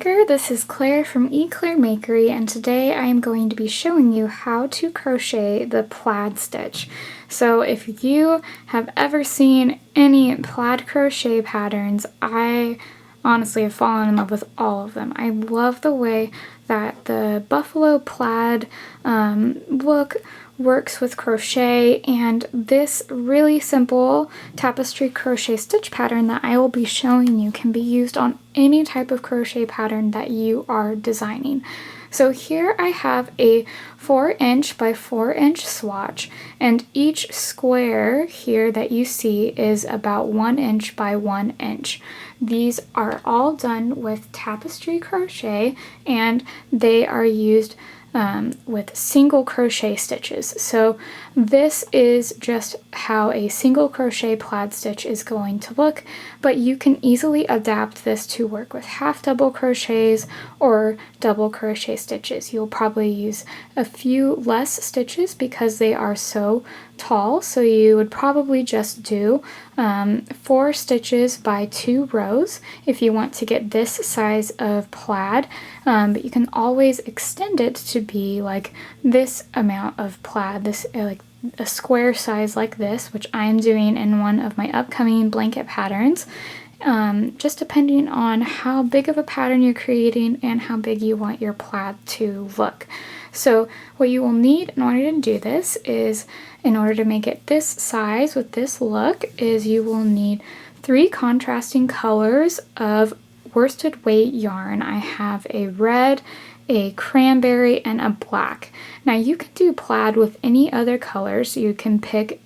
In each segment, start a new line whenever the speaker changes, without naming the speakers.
Maker. This is Claire from Eclair Makery, and today I am going to be showing you how to crochet the plaid stitch. So if you have ever seen any plaid crochet patterns, I honestly have fallen in love with all of them. I love the way that the buffalo plaid look works with crochet, and this really simple tapestry crochet stitch pattern that I will be showing you can be used on any type of crochet pattern that you are designing. So here I have a 4" by 4" swatch, and each square here that you see is about 1" by 1". These are all done with tapestry crochet, and they are used with single crochet stitches. So this is just how a single crochet plaid stitch is going to look, but you can easily adapt this to work with half double crochets or double crochet stitches. You'll probably use a few less stitches because they are so tall, so you would probably just do 4 stitches by 2 rows if you want to get this size of plaid, but you can always extend it to be like this amount of plaid, this like a square size like this, which I'm doing in one of my upcoming blanket patterns, just depending on how big of a pattern you're creating and how big you want your plaid to look. So what you will need in order to do this is, in order to make it this size with this look, is you will need 3 contrasting colors of worsted weight yarn. I have a red, a cranberry, and a black. Now you can do plaid with any other colors. You can pick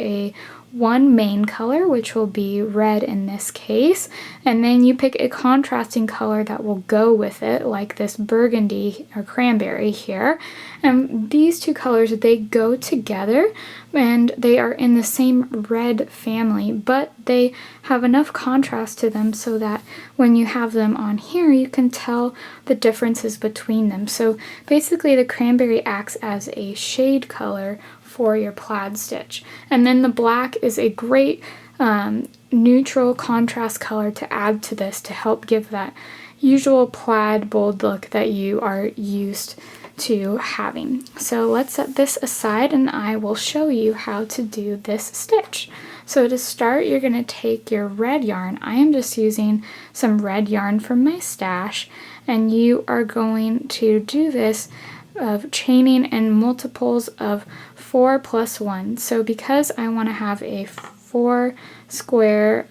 one main color, which will be red in this case, and then you pick a contrasting color that will go with it, like this burgundy or cranberry here. And these 2 colors, they go together and they are in the same red family, but they have enough contrast to them so that when you have them on here, you can tell the differences between them. So basically the cranberry acts as a shade color for your plaid stitch. And then the black is a great neutral contrast color to add to this to help give that usual plaid bold look that you are used to having. So let's set this aside and I will show you how to do this stitch. So to start, you're going to take your red yarn. I am just using some red yarn from my stash, and you are going to do this of chaining in multiples of 4 plus 1. So because I want to have a 4 square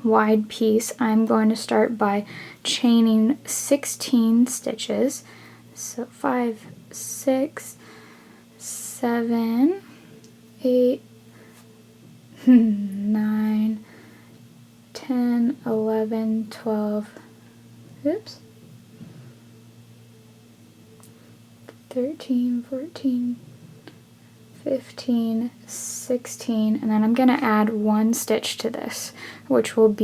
wide piece, I'm going to start by chaining 16 stitches. So 5, 6, 7, 8, 9, 10, 11, 12, 13, 14, 15, 16, and then I'm going to add 1 stitch to this, which will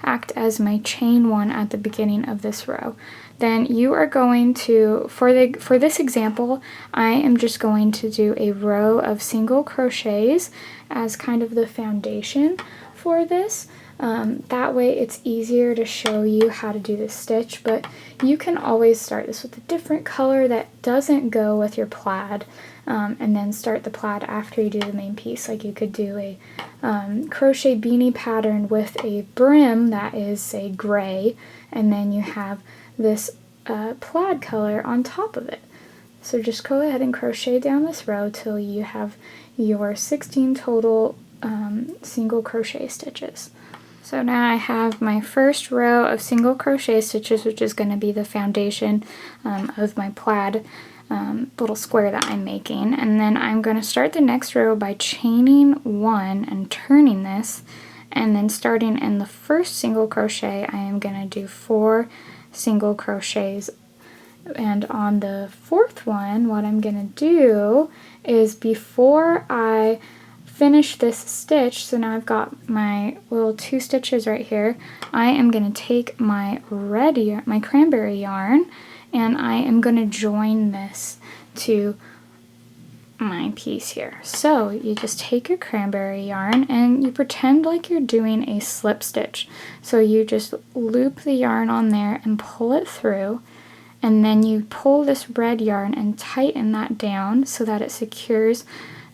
act as my chain 1 at the beginning of this row. Then you are going to, for this example, I am just going to do a row of single crochets as kind of the foundation for this. That way it's easier to show you how to do this stitch, but you can always start this with a different color that doesn't go with your plaid, and then start the plaid after you do the main piece. Like you could do a crochet beanie pattern with a brim that is, say, gray, and then you have this plaid color on top of it. So just go ahead and crochet down this row till you have your 16 total single crochet stitches. So now I have my first row of single crochet stitches, which is going to be the foundation of my plaid little square that I'm making. And then I'm going to start the next row by chaining 1 and turning this, and then starting in the first single crochet, I am going to do 4 single crochets. And on the 4th one, what I'm going to do is, before I finish this stitch, so now I've got my little 2 stitches right here, I am going to take my my cranberry yarn, and I am going to join this to my piece here. So you just take your cranberry yarn and you pretend like you're doing a slip stitch. So you just loop the yarn on there and pull it through, and then you pull this red yarn and tighten that down so that it secures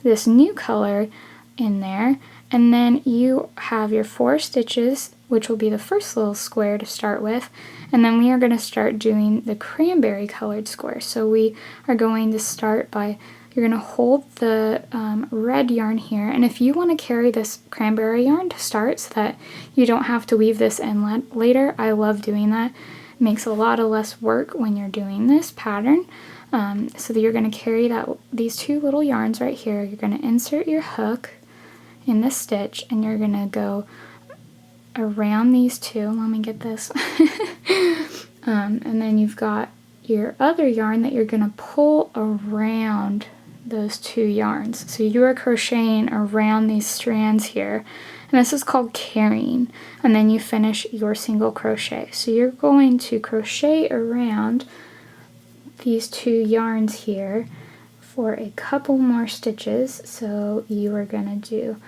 this new color in there. And then you have your 4 stitches, which will be the first little square to start with, and then we are going to start doing the cranberry colored square. So we are going to start by, you're going to hold the red yarn here, and if you want to carry this cranberry yarn to start so that you don't have to weave this in later, I love doing that. It makes a lot of less work when you're doing this pattern. So that you're going to carry these 2 little yarns right here. You're going to insert your hook in the stitch, and you're going to go around these 2. Let me get this. And then you've got your other yarn that you're going to pull around those 2 yarns. So you are crocheting around these strands here, and this is called carrying. And then you finish your single crochet. So you're going to crochet around these 2 yarns here for a couple more stitches. So you are going to do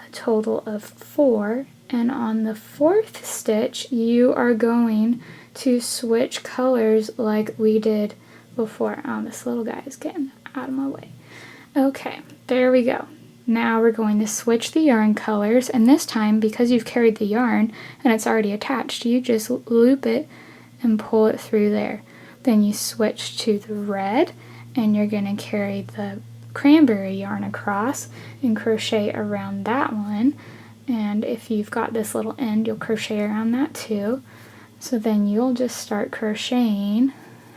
a total of 4, and on the 4th stitch you are going to switch colors like we did before. Oh, this little guy is getting out of my way. Okay, there we go. Now we're going to switch the yarn colors, and this time, because you've carried the yarn and it's already attached, you just loop it and pull it through there. Then you switch to the red, and you're going to carry the cranberry yarn across and crochet around that one. And if you've got this little end, you'll crochet around that too. So then you'll just start crocheting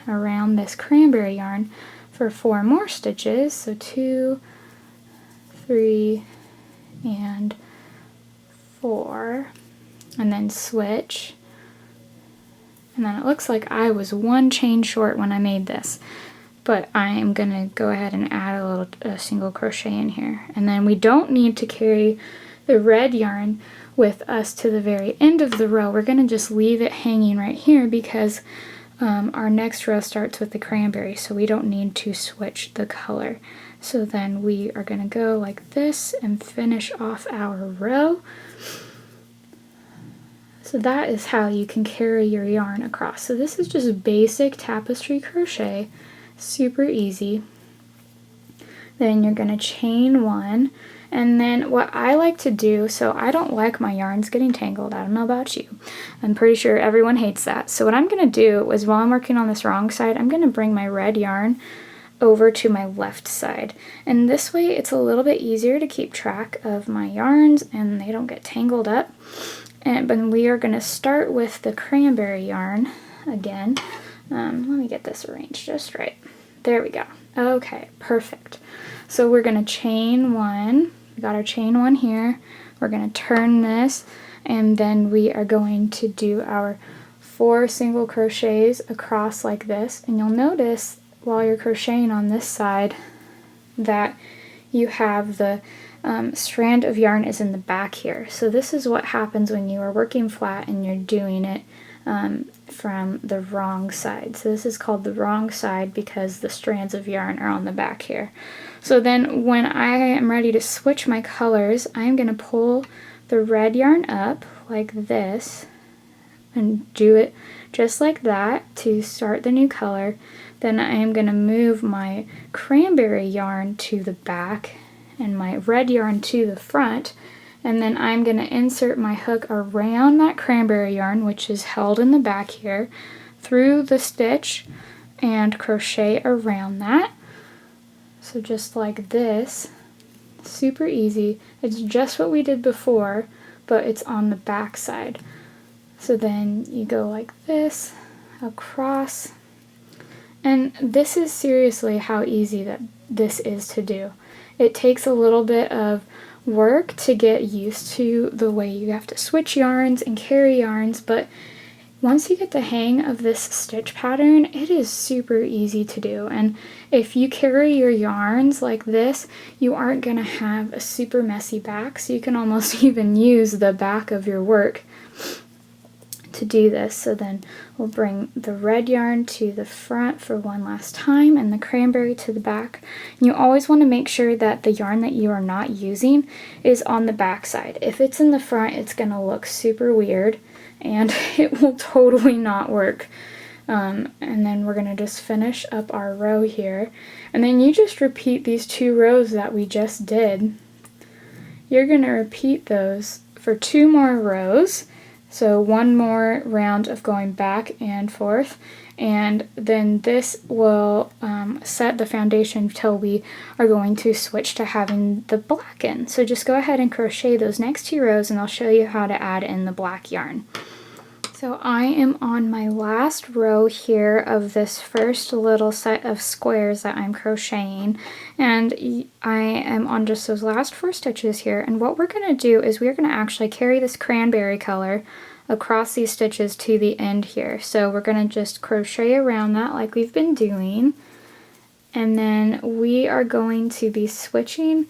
around this cranberry yarn for 4 more stitches. So 2, 3, and 4, and then switch. And then it looks like I was 1 chain short when I made this, but I am going to go ahead and add a single crochet in here. And then we don't need to carry the red yarn with us to the very end of the row. We're going to just leave it hanging right here because our next row starts with the cranberry, so we don't need to switch the color. So then we are going to go like this and finish off our row. So that is how you can carry your yarn across. So this is just basic tapestry crochet, super easy. Then you're going to chain 1, and then what I like to do, so I don't like my yarns getting tangled. I don't know about you. I'm pretty sure everyone hates that. So what I'm going to do is, while I'm working on this wrong side, I'm going to bring my red yarn over to my left side, and this way it's a little bit easier to keep track of my yarns and they don't get tangled up. But we are going to start with the cranberry yarn again. Let me get this arranged just right. There we go. Okay, perfect. So we're going to chain 1. We got our chain 1 here. We're going to turn this, and then we are going to do our 4 single crochets across like this. And you'll notice while you're crocheting on this side that you have the strand of yarn is in the back here. So this is what happens when you are working flat and you're doing it from the wrong side. So this is called the wrong side because the strands of yarn are on the back here. So then when I am ready to switch my colors, I'm going to pull the red yarn up like this and do it just like that to start the new color. Then I am going to move my cranberry yarn to the back and my red yarn to the front, and then I'm going to insert my hook around that cranberry yarn, which is held in the back here, through the stitch and crochet around that. So just like this, super easy. It's just what we did before, but it's on the back side. So then you go like this across, and this is seriously how easy that this is to do. It takes a little bit of work to get used to the way you have to switch yarns and carry yarns, but once you get the hang of this stitch pattern, it is super easy to do. And if you carry your yarns like this, you aren't going to have a super messy back, so you can almost even use the back of your work to do this. So then we'll bring the red yarn to the front for one last time and the cranberry to the back. And you always want to make sure that the yarn that you are not using is on the back side. If it's in the front, it's going to look super weird and it will totally not work. And then we're going to just finish up our row here. And then you just repeat these 2 rows that we just did. You're going to repeat those for 2 more rows. So 1 more round of going back and forth, and then this will set the foundation until we are going to switch to having the black in. So just go ahead and crochet those next 2 rows and I'll show you how to add in the black yarn. So I am on my last row here of this first little set of squares that I'm crocheting, and I am on just those last 4 stitches here. And what we're going to do is we're going to actually carry this cranberry color across these stitches to the end here. So we're going to just crochet around that like we've been doing, and then we are going to be switching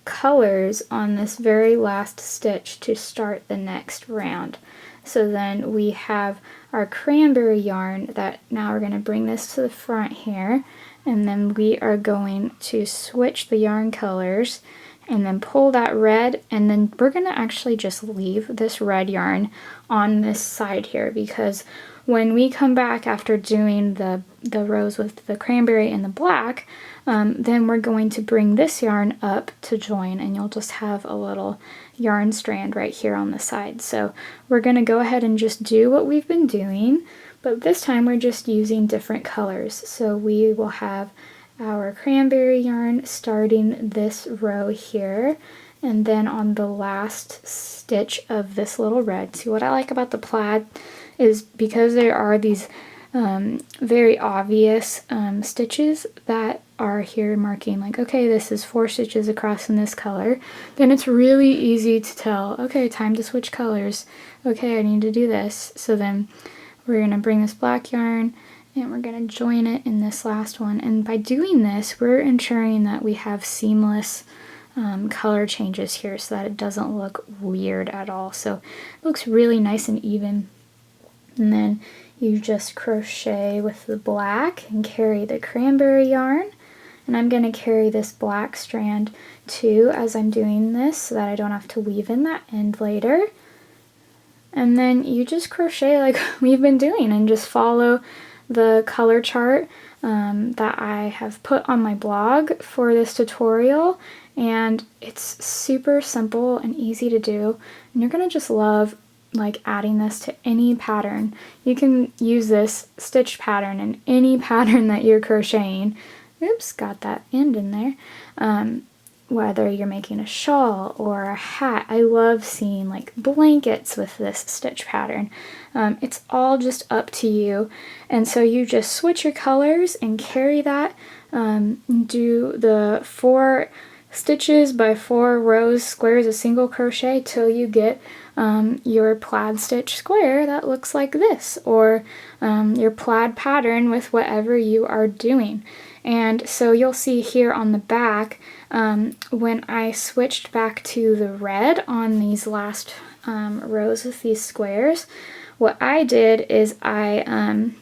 colors on this very last stitch to start the next round. So then we have our cranberry yarn that now we're going to bring this to the front here, and then we are going to switch the yarn colors and then pull that red, and then we're going to actually just leave this red yarn on this side here, because when we come back after doing the rows with the cranberry and the black, then we're going to bring this yarn up to join, and you'll just have a little yarn strand right here on the side. So we're going to go ahead and just do what we've been doing, but this time we're just using different colors. So we will have our cranberry yarn starting this row here, and then on the last stitch of this little red. See, what I like about the plaid is because there are these very obvious stitches that are here marking like, okay, this is 4 stitches across in this color, then it's really easy to tell, okay, time to switch colors, okay, I need to do this. So then we're going to bring this black yarn and we're going to join it in this last one, and by doing this we're ensuring that we have seamless color changes here so that it doesn't look weird at all. So it looks really nice and even. And then you just crochet with the black and carry the cranberry yarn, and I'm going to carry this black strand too as I'm doing this so that I don't have to weave in that end later. And then you just crochet like we've been doing and just follow the color chart that I have put on my blog for this tutorial, and it's super simple and easy to do, and you're gonna just love like adding this to any pattern. You can use this stitch pattern in any pattern that you're crocheting. Oops, got that end in there. Whether you're making a shawl or a hat. I love seeing like blankets with this stitch pattern. It's all just up to you. And so you just switch your colors and carry that. Do the 4 stitches by 4 rows squares of single crochet till you get your plaid stitch square that looks like this, or your plaid pattern with whatever you are doing. And so you'll see here on the back, when I switched back to the red on these last rows with these squares, what I did is I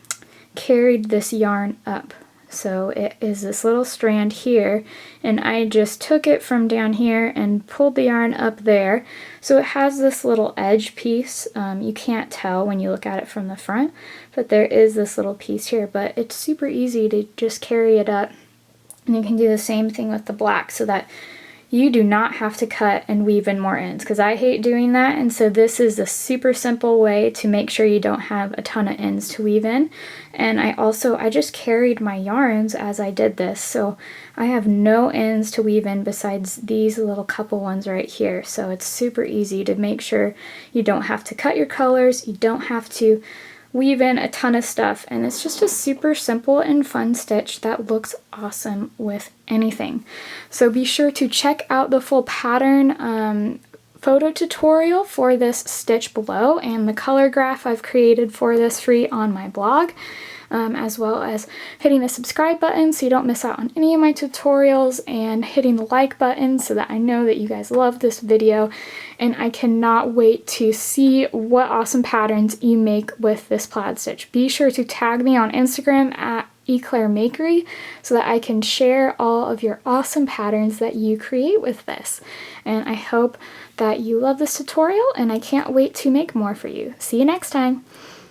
carried this yarn up. So it is this little strand here, and I just took it from down here and pulled the yarn up there. So it has this little edge piece. You can't tell when you look at it from the front, but there is this little piece here, but it's super easy to just carry it up. And you can do the same thing with the black so that you do not have to cut and weave in more ends, because I hate doing that. And so this is a super simple way to make sure you don't have a ton of ends to weave in. And I just carried my yarns as I did this, so I have no ends to weave in besides these little couple ones right here. So it's super easy to make sure you don't have to cut your colors, you don't have to weave in a ton of stuff, and it's just a super simple and fun stitch that looks awesome with anything. So be sure to check out the full pattern photo tutorial for this stitch below, and the color graph I've created for this free on my blog. as well as hitting the subscribe button so you don't miss out on any of my tutorials, and hitting the like button so that I know that you guys love this video. And I cannot wait to see what awesome patterns you make with this plaid stitch. Be sure to tag me on Instagram at eclairmakery so that I can share all of your awesome patterns that you create with this. And I hope that you love this tutorial, and I can't wait to make more for you. See you next time!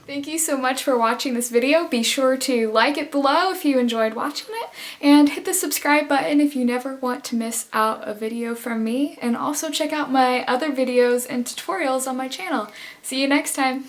Thank you so much for watching this video. Be sure to like it below if you enjoyed watching it, and hit the subscribe button if you never want to miss out a video from me, and also check out my other videos and tutorials on my channel. See you next time!